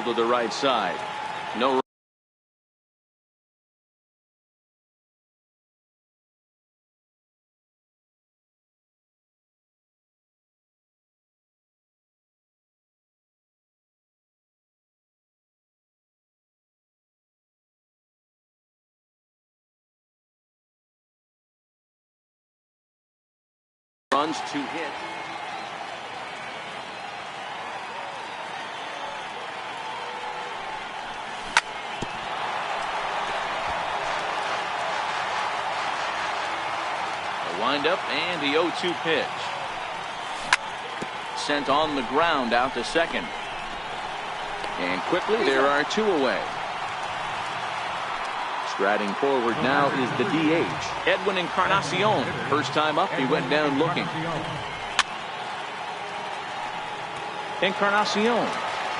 to the right side. No. Runs to hit. A windup and the 0-2 pitch. Sent on the ground out to second. And quickly there are 2 away. Striding forward now is the DH, Edwin Encarnacion. First time up, he went down looking. Encarnacion,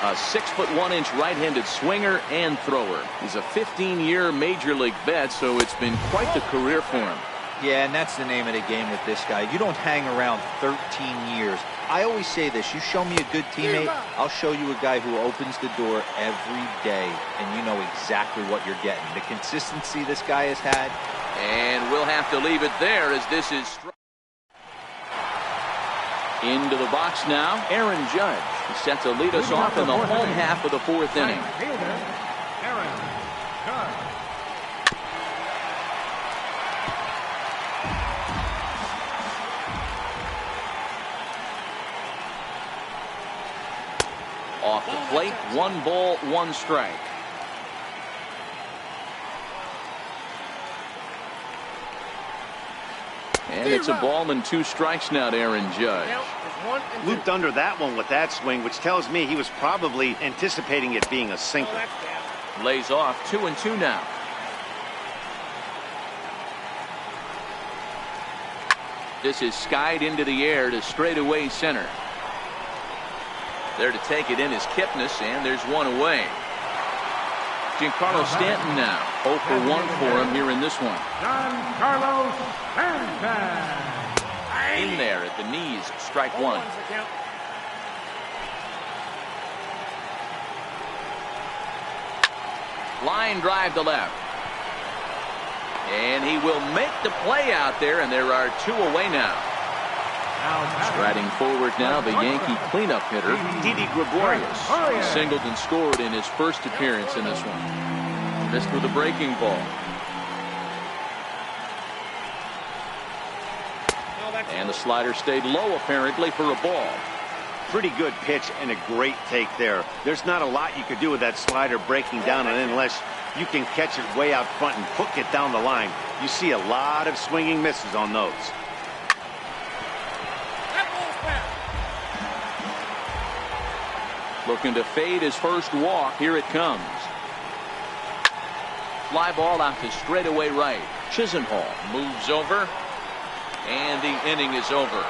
a 6'1" right-handed swinger and thrower. He's a 15-year major league vet, so it's been quite the career for him. Yeah, and that's the name of the game with this guy. You don't hang around 13 years. I always say this, you show me a good teammate, I'll show you a guy who opens the door every day, and you know exactly what you're getting. The consistency this guy has had. And we'll have to leave it there as this is into the box now. Aaron Judge. He's set to lead us off in the home half of the 4th inning. Aaron Judge. Off the plate, 1 ball, 1 strike. And it's a ball and 2 strikes now to Aaron Judge. Looped under that one with that swing, which tells me he was probably anticipating it being a sinker. Lays off 2-2 now. This is skied into the air to straightaway center. There to take it in is Kipnis, and there's 1 away. Giancarlo Stanton now. 0 for 1 for him here in this one. Giancarlo Stanton. In there at the knees, strike 1. Line drive to left. And he will make the play out there, and there are 2 away now. Striding forward now, the Yankee cleanup hitter, Didi Gregorius. He singled and scored in his first appearance in this one. Missed with a breaking ball. And the slider stayed low apparently for a ball. Pretty good pitch and a great take there. There's not a lot you could do with that slider breaking down, and unless you can catch it way out front and hook it down the line, you see a lot of swinging misses on those. Looking to fade his first walk. Here it comes. Fly ball out to straightaway right. Chisenhall moves over, and the inning is over.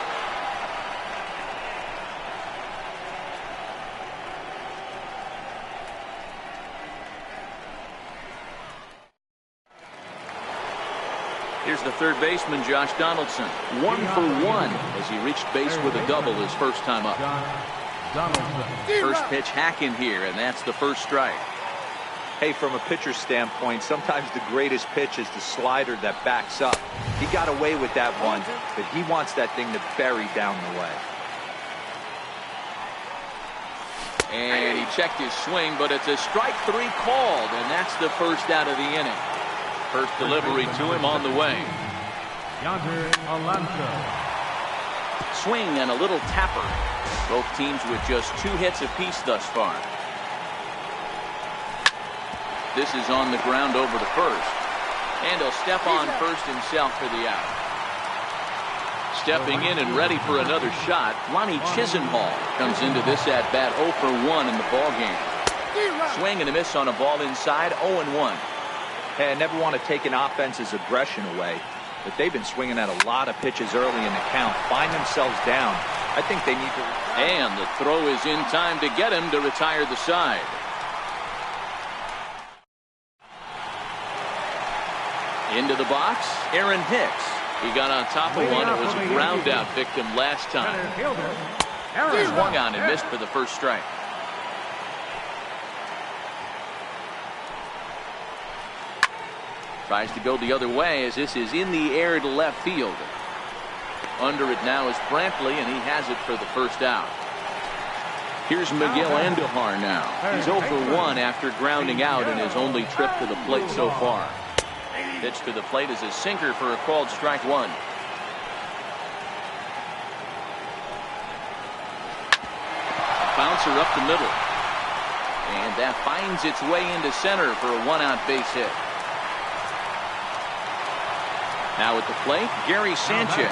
Here's the third baseman, Josh Donaldson. 1 for 1 as he reached base with a double his first time up. First pitch hack in here, and that's the first strike. Hey, from a pitcher's standpoint, sometimes the greatest pitch is the slider that backs up. He got away with that one, but he wants that thing to bury down the way. And he checked his swing, but it's a strike 3 called, and that's the first out of the inning. First delivery to him on the way. Swing and a little tapper. Both teams with just 2 hits apiece thus far. This is on the ground over to first. And he'll step on first himself for the out. Stepping in and ready for another shot, Lonnie Chisenhall comes into this at-bat 0 for 1 in the ballgame. Swing and a miss on a ball inside, 0-1. Hey, I never want to take an offense's aggression away, but they've been swinging at a lot of pitches early in the count. Find themselves down. I think they need to. And the throw is in time to get him to retire the side. Into the box, Aaron Hicks. He got on top of one. It was a ground out victim last time. Swung on and missed for the first strike. Tries to go the other way as this is in the air to left field. Under it now is Brantley, and he has it for the first out. Here's Miguel Andujar now. He's 0 for 1 after grounding out in his only trip to the plate so far. Pitch to the plate is a sinker for a called strike one. Bouncer up the middle. And that finds its way into center for a one-out base hit. Now at the plate, Gary Sanchez.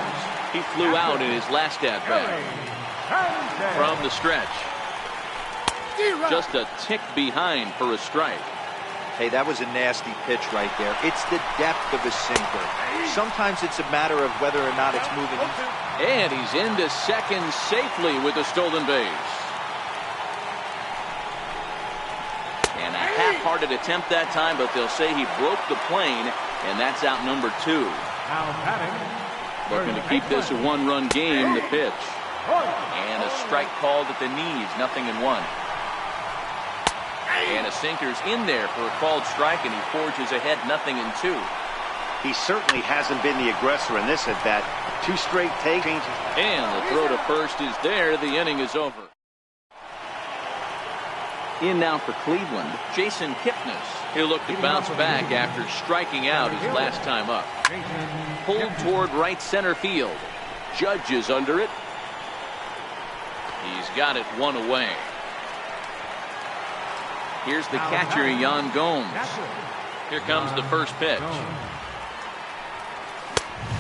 He flew out in his last at-bat. From the stretch. Just a tick behind for a strike. Hey, that was a nasty pitch right there. It's the depth of a sinker. Sometimes it's a matter of whether or not it's moving. And he's into second safely with a stolen base. And a half-hearted attempt that time, but they'll say he broke the plane, and that's out number 2. Looking to keep this a one-run game, the pitch. And a strike called at the knees, 0-1. And a sinker's in there for a called strike, and he forges ahead 0-2. He certainly hasn't been the aggressor in this at-bat. 2 straight takes. And the throw to first is there. The inning is over. In now for Cleveland, Jason Kipnis. He'll look to bounce back after striking out his last time up. Pulled toward right center field. Judge is under it. He's got it one away. Here's the catcher, Yan Gomes. Here comes the first pitch.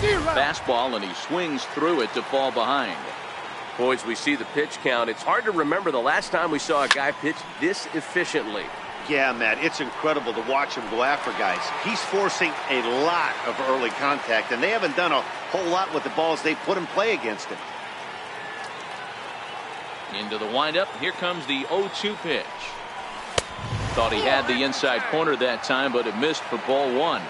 Fastball, and he swings through it to fall behind. Boys, we see the pitch count. It's hard to remember the last time we saw a guy pitch this efficiently. Yeah, Matt, it's incredible to watch him go after guys. He's forcing a lot of early contact, and they haven't done a whole lot with the balls they put in play against him. Into the windup. Here comes the 0-2 pitch. Thought he had the inside corner that time, but it missed for ball 1.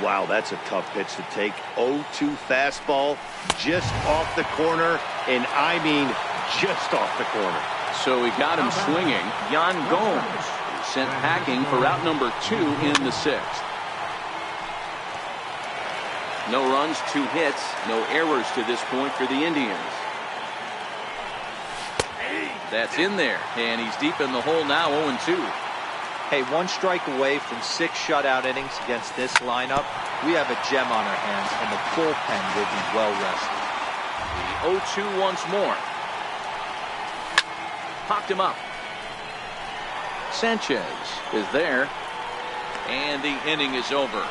Wow, that's a tough pitch to take. 0-2 fastball just off the corner, and I mean just off the corner. So he got him swinging. Yan Gomes sent packing for out number 2 in the 6th. No runs, 2 hits, no errors to this point for the Indians. That's in there, and he's deep in the hole now, 0-2. Hey, 1 strike away from 6 shutout innings against this lineup. We have a gem on our hands, and the bullpen will be well rested. The 0-2 once more. Popped him up. Sanchez is there, and the inning is over.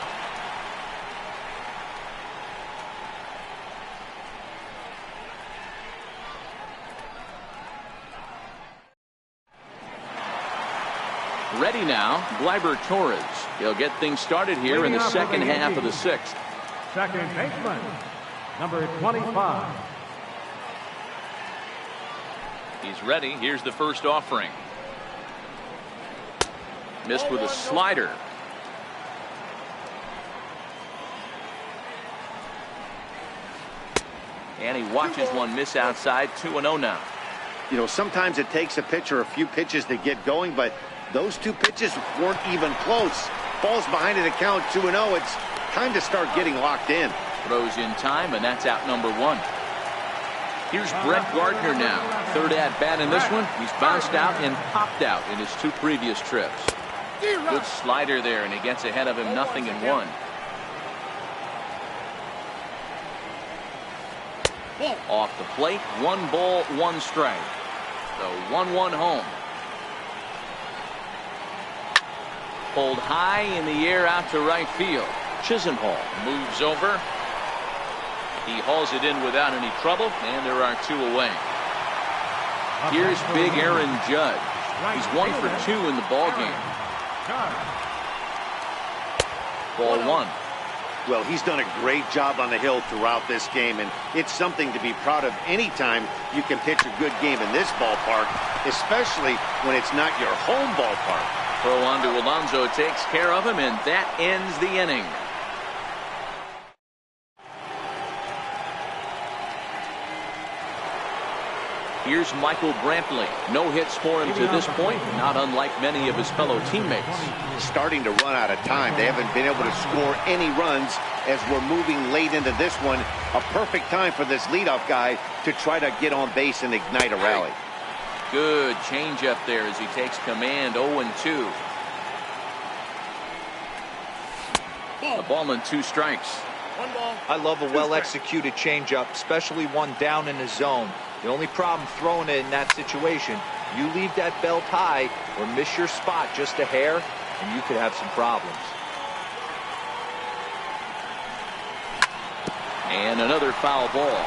Ready now, Gleyber Torres. He'll get things started here in the second half of the 6th. Second baseman, number 25. He's ready. Here's the first offering. Missed with a slider. And he watches one miss outside. 2-0 now. You know, sometimes it takes a pitcher a few pitches to get going, but those 2 pitches weren't even close. Ball's behind in the count, 2-0. It's time to start getting locked in. Throws in time, and that's out number 1. Here's Brett Gardner now. 3rd at-bat in this one. He's bounced out and popped out in his 2 previous trips. Good slider there, and he gets ahead of him 0-1. Off the plate, 1 ball, 1 strike. So 1-1 home. Pulled high in the air out to right field. Chisenhall moves over. He hauls it in without any trouble, and there are 2 away. Here's big Aaron Judge. He's 1 for 2 in the ball game. Ball 1. Well, he's done a great job on the hill throughout this game, and it's something to be proud of anytime you can pitch a good game in this ballpark, especially when it's not your home ballpark. Throw on to Alonso takes care of him, and that ends the inning. Here's Michael Brantley. No hits for him to this point, not unlike many of his fellow teammates. Starting to run out of time. They haven't been able to score any runs as we're moving late into this one. A perfect time for this leadoff guy to try to get on base and ignite a rally. Good changeup there as he takes command. 0-2. A ball and 2 strikes. I love a well-executed changeup, especially one down in the zone. The only problem throwing it in that situation, you leave that belt high or miss your spot just a hair, and you could have some problems. And another foul ball.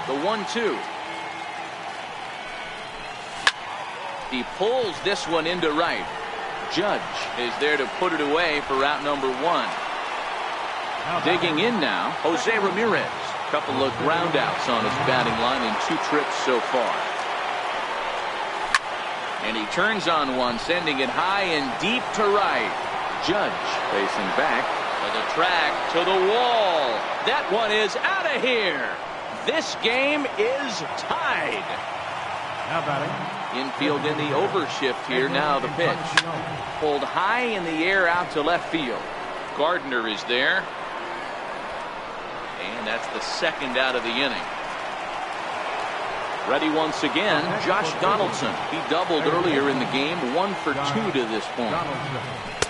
The 1-2. He pulls this one into right. Judge is there to put it away for route number 1. Digging in now, Jose Ramirez. Couple of ground outs on his batting line in 2 trips so far. And he turns on one, sending it high and deep to right. Judge facing back to the track, to the wall. That one is out of here. This game is tied. Now batting. Infield in the overshift here. Now the pitch. Pulled high in the air out to left field. Gardner is there. And that's the second out of the inning. Ready once again, Josh Donaldson. He doubled earlier in the game. 1 for 2 to this point.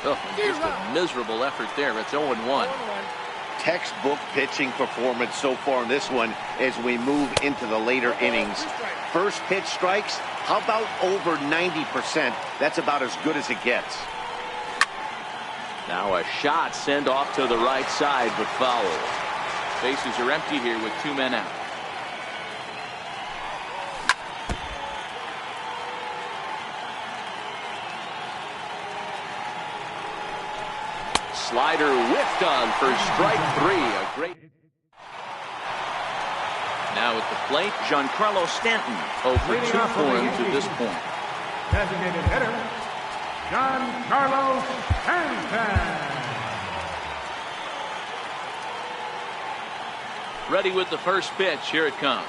Oh, just a miserable effort there. It's 0-1. Textbook pitching performance so far in this one as we move into the later innings. First pitch strikes, how about over 90%? That's about as good as it gets. Now a shot sent off to the right side, but foul. Bases are empty here with 2 men out. Slider whiffed on for strike 3. A great. Now at the plate, Giancarlo Stanton. 0 for 2 for him to this point. Designated hitter, Giancarlo Stanton. Ready with the first pitch. Here it comes.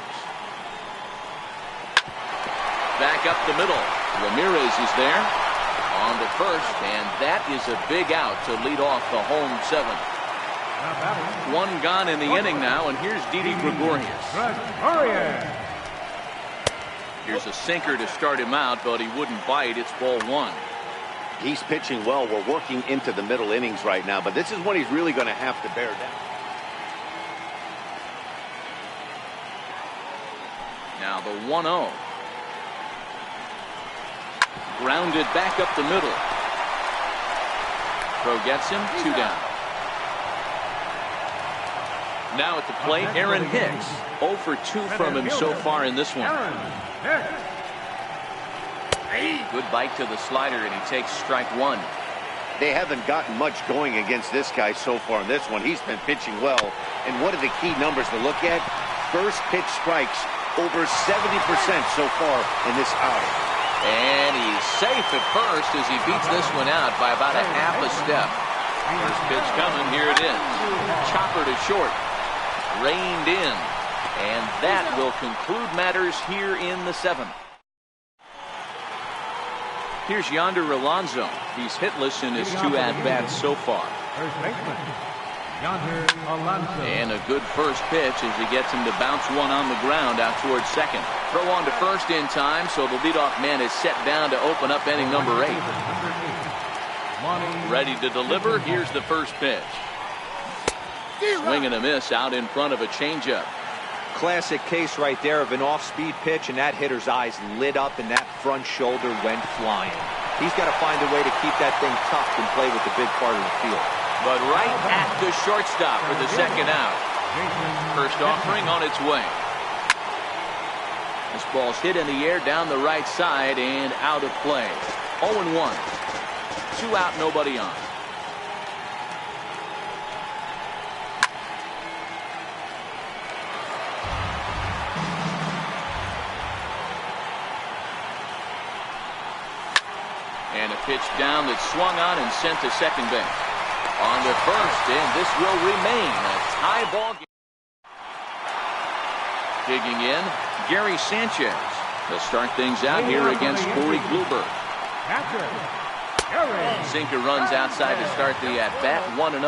Back up the middle. Ramirez is there. On to first, and that is a big out to lead off the home 7th. 1 gone in the inning now, and here's Didi Gregorius. Here's a sinker to start him out, but he wouldn't bite. It's ball 1. He's pitching well. We're working into the middle innings right now, but this is when he's really going to have to bear down. Now the 1-0. Grounded back up the middle. Throw gets him. 2 down. Now at the plate, Aaron Hicks. 0 for 2 from him so far in this one. Good bite to the slider, and he takes strike 1. They haven't gotten much going against this guy so far in this one. He's been pitching well. And what are the key numbers to look at? First pitch strikes, over 70% so far in this outing. And he's safe at first as he beats this one out by about a half a step. First pitch coming. Here it is. Chopper to short. Reined in. And that will conclude matters here in the 7th. Here's Yonder Alonso. He's hitless in his 2 at-bats so far. First baseman, Yonder Alonso. And a good first pitch as he gets him to bounce one on the ground out towards second. Throw on to first in time, so the leadoff man is set down to open up inning number 8. Ready to deliver. Here's the first pitch. Swing and a miss out in front of a changeup. Classic case right there of an off-speed pitch, and that hitter's eyes lit up and that front shoulder went flying. He's got to find a way to keep that thing tucked and play with the big part of the field. But right at the shortstop for the second out. First offering on its way. This ball's hit in the air down the right side and out of play. 0-1. 2 out, nobody on. Pitch down that's swung on and sent to second base. On to first, and this will remain a tie ball game. Digging in, Gary Sanchez to start things out here against Corey Kluber. Sinker runs outside to start the at-bat, 1-0.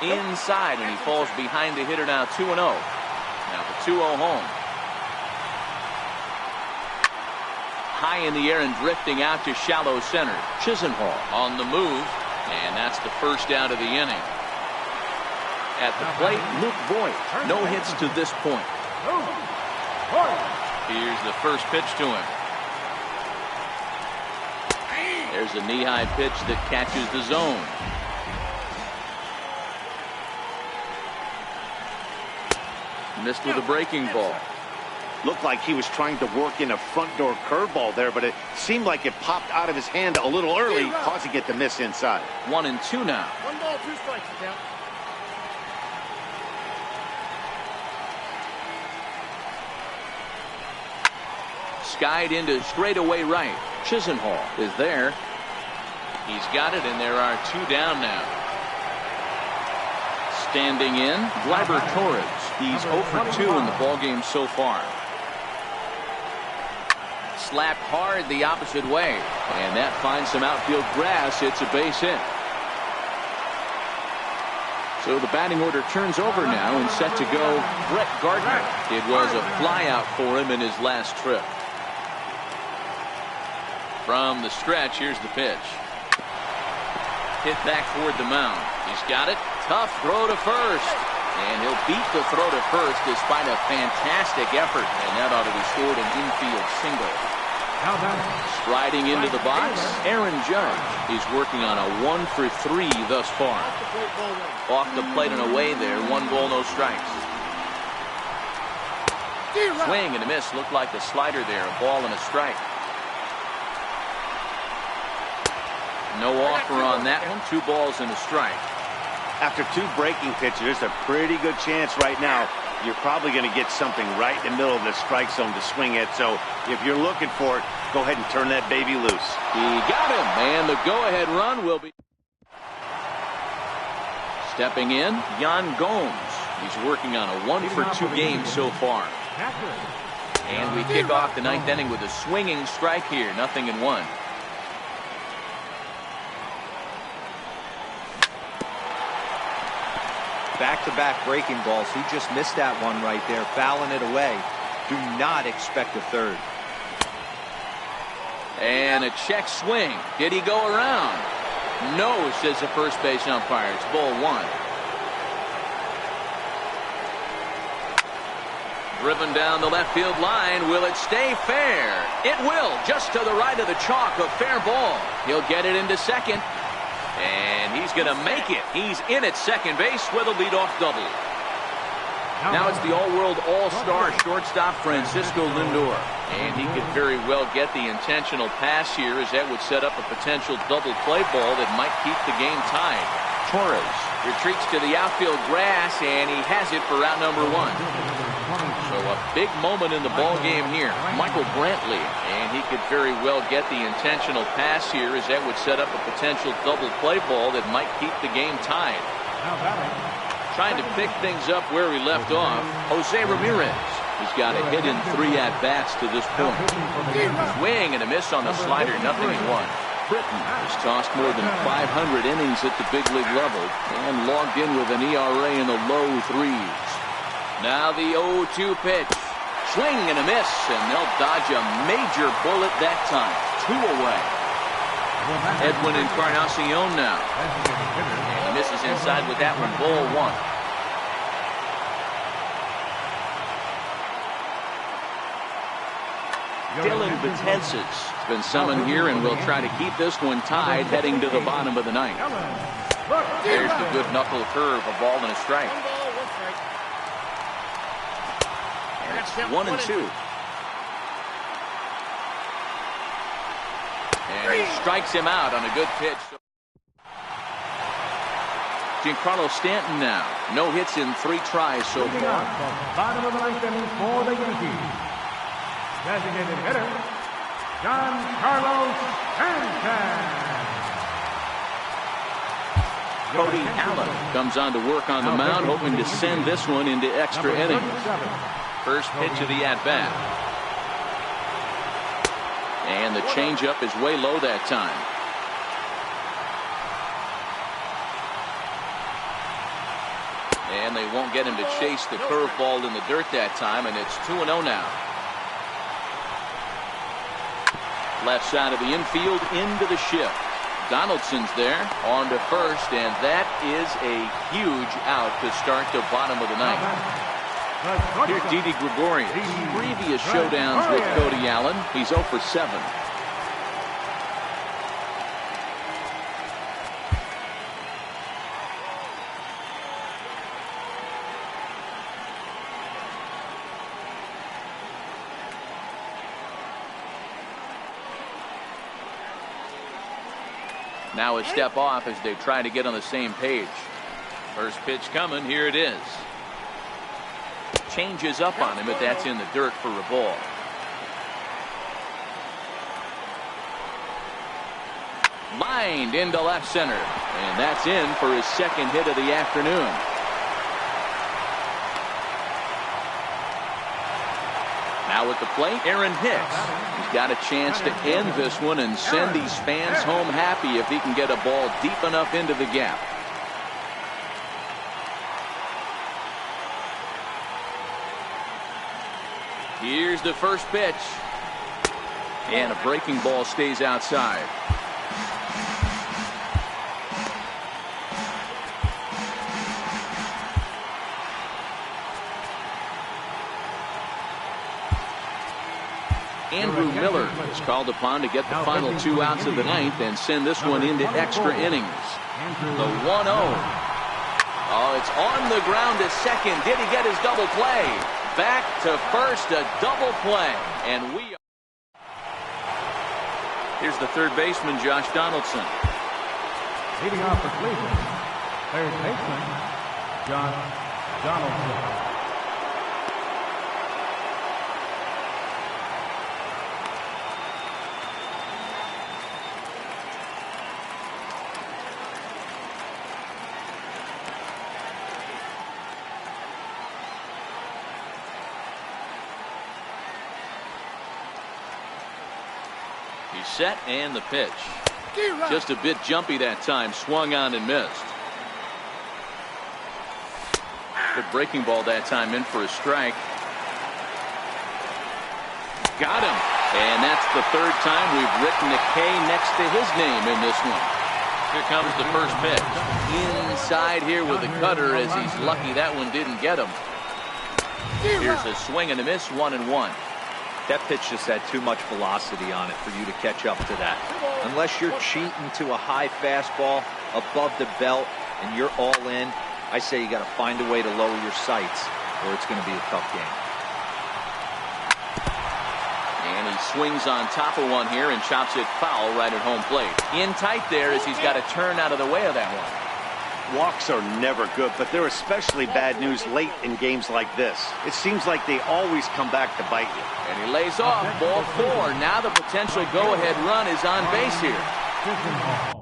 Inside, and he falls behind the hitter now, 2-0. Now the 2-0 home. High in the air and drifting out to shallow center. Chisenhall on the move, and that's the first out of the inning. At the plate, Luke Voigt. No hits to this point. Here's the first pitch to him. There's a knee-high pitch that catches the zone. Missed with a breaking ball. Looked like he was trying to work in a front door curveball there, but it seemed like it popped out of his hand a little early, causing it to miss inside. 1-2 now. 1 ball, 2 strikes, count. Skied into straightaway right. Chisenhall is there. He's got it, and there are 2 down now. Standing in, Gleyber Torres. He's 0 for 2 in the ballgame so far. Slapped hard the opposite way, and that finds some outfield grass. It's a base hit. So the batting order turns over now and set to go Brett Gardner. It was a flyout for him in his last trip. From the stretch, here's the pitch. Hit back toward the mound. He's got it. Tough throw to first. And he'll beat the throw to first despite a fantastic effort. And that ought to be scored an infield single. Striding into the box, Aaron Judge. He's working on a 1 for 3 thus far. Off the plate and away there. 1 ball, no strikes. Swing and a miss. Looked like the slider there. A ball and a strike. No offer on that one. 2 balls and a strike. After 2 breaking pitches, there's a pretty good chance right now you're probably going to get something right in the middle of the strike zone to swing at. So if you're looking for it, go ahead and turn that baby loose. He got him, and the go-ahead run will be. Stepping in, Yan Gomes. He's working on a 1 for 2 game so far. And we kick off the 9th inning with a swinging strike here. 0-1. Back-to-back breaking balls. He just missed that one right there, fouling it away. Do not expect a third. And a check swing. Did he go around? No, says the first base umpire. It's ball 1. Driven down the left field line. Will it stay fair? It will. Just to the right of the chalk. A fair ball. He'll get it into second. And he's going to make it. He's in at second base with a leadoff double. Now it's the all-world all-star shortstop Francisco Lindor. And he could very well get the intentional pass here, as that would set up a potential double play ball that might keep the game tied. Torres retreats to the outfield grass, and he has it for out number 1. So a big moment in the ball game here. Michael Brantley, and he could very well get the intentional pass here, as that would set up a potential double play ball that might keep the game tied. Trying to pick things up where he left off, Jose Ramirez. He's got a hit in 3 at-bats to this point. Swing and a miss on the slider, 0-1. Britton has tossed more than 500 innings at the big league level and logged in with an ERA in the low 3s. Now the 0-2 pitch. Swing and a miss, and they'll dodge a major bullet that time. 2 away. Edwin Encarnacion now. And he misses inside with that one. Ball 1. Dylan Betances has been summoned here and will try to keep this one tied heading to the bottom of the 9th. There's the good knuckle curve, a ball and a strike. 1-2. And he strikes him out on a good pitch. Giancarlo Stanton now. No hits in 3 tries so far. Bottom of the 9th inning for the Yankees. Designated hitter, Giancarlo Stanton. Cody Allen comes on to work on the mound, hoping to send this one into extra innings. First pitch of the at-bat. And the changeup is way low that time. And they won't get him to chase the curveball in the dirt that time, and it's 2-0 now. Left side of the infield into the shift. Donaldson's there on to first, and that is a huge out to start the bottom of the ninth. Here's Didi Gregorius. Previous showdowns with Cody Allen, he's 0 for 7. Now a step off as they try to get on the same page. First pitch coming. Here it is. Changes up on him, but that's in the dirt for a ball. Lined into left center. And that's in for his second hit of the afternoon. Now at the plate, Aaron Hicks. He's got a chance to end this one and send these fans home happy if he can get a ball deep enough into the gap. Here's the first pitch. And a breaking ball stays outside. Andrew Miller is called upon to get the final 2 outs of the ninth and send this one into extra innings. The 1-0. Oh, it's on the ground to second. Did he get his double play? Back to first, a double play. And we are. Here's the third baseman, Josh Donaldson. Leading off for Cleveland, third baseman, Josh Donaldson. He's set and the pitch. Just a bit jumpy that time. Swung on and missed. Good breaking ball that time in for a strike. Got him. And that's the third time we've written a K next to his name in this one. Here comes the first pitch. Inside here with the cutter as he's lucky that one didn't get him. Here's a swing and a miss, 1-1. That pitch just had too much velocity on it for you to catch up to that. Unless you're cheating to a high fastball above the belt and you're all in, I say you got to find a way to lower your sights or it's going to be a tough game. And he swings on top of one here and chops it foul right at home plate. In tight there as he's got to turn out of the way of that one. Walks are never good, but they're especially bad news late in games like this. It seems like they always come back to bite you. And he lays off, ball 4. Now the potential go-ahead run is on base here.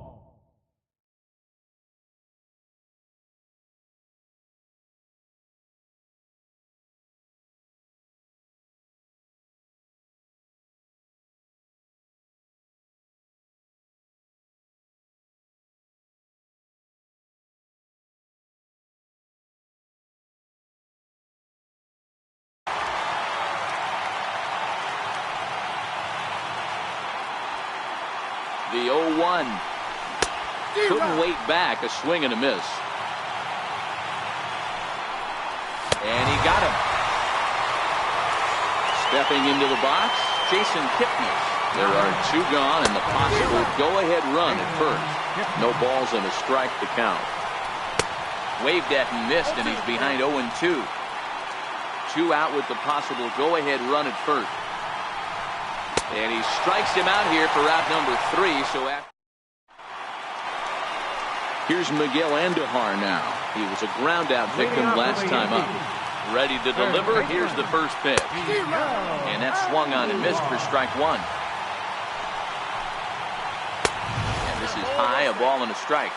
The 0-1. Couldn't wait back. A swing and a miss. And he got him. Stepping into the box, Jason Kipnis. There are 2 gone and the possible go-ahead run at first. No balls and a strike to count. Waved at and missed, and he's behind 0-2. 2 out with the possible go-ahead run at first. And he strikes him out here for out number 3. So after. Here's Miguel Andujar now. He was a ground out victim last time up. Ready to deliver. Here's the first pitch. And that's swung on and missed for strike one. And this is high, a ball and a strike.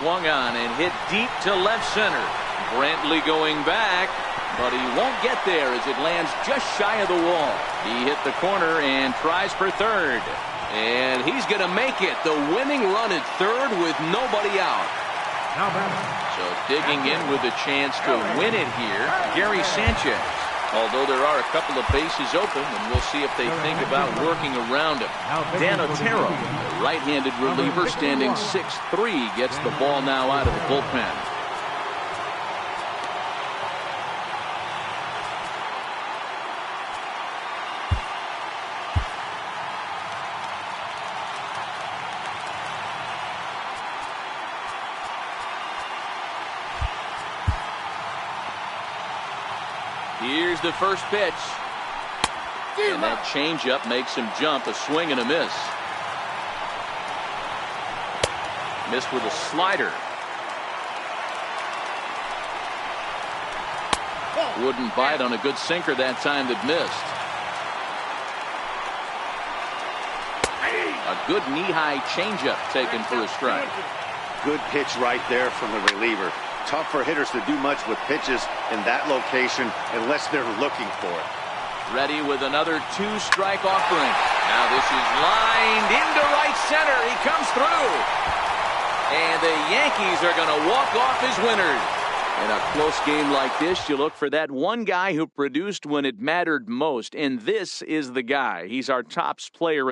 Swung on and hit deep to left center. Brantley going back, but he won't get there as it lands just shy of the wall. He hit the corner and tries for third. And he's going to make it. The winning run at third with nobody out. So digging in with a chance to win it here, Gary Sanchez. Although there are a couple of bases open, and we'll see if they think about working around him. Dan Otero, the right-handed reliever, standing 6'3", gets the ball now out of the bullpen. Here's the first pitch. And that changeup makes him jump. A swing and a miss. Missed with a slider. Wouldn't bite on a good sinker that time that missed. A good knee-high changeup taken for a strike. Good pitch right there from the reliever. Tough for hitters to do much with pitches in that location unless they're looking for it. Ready with another two-strike offering. Now this is lined into right center. He comes through. And the Yankees are going to walk off as winners. In a close game like this, you look for that one guy who produced when it mattered most. And this is the guy. He's our tops player.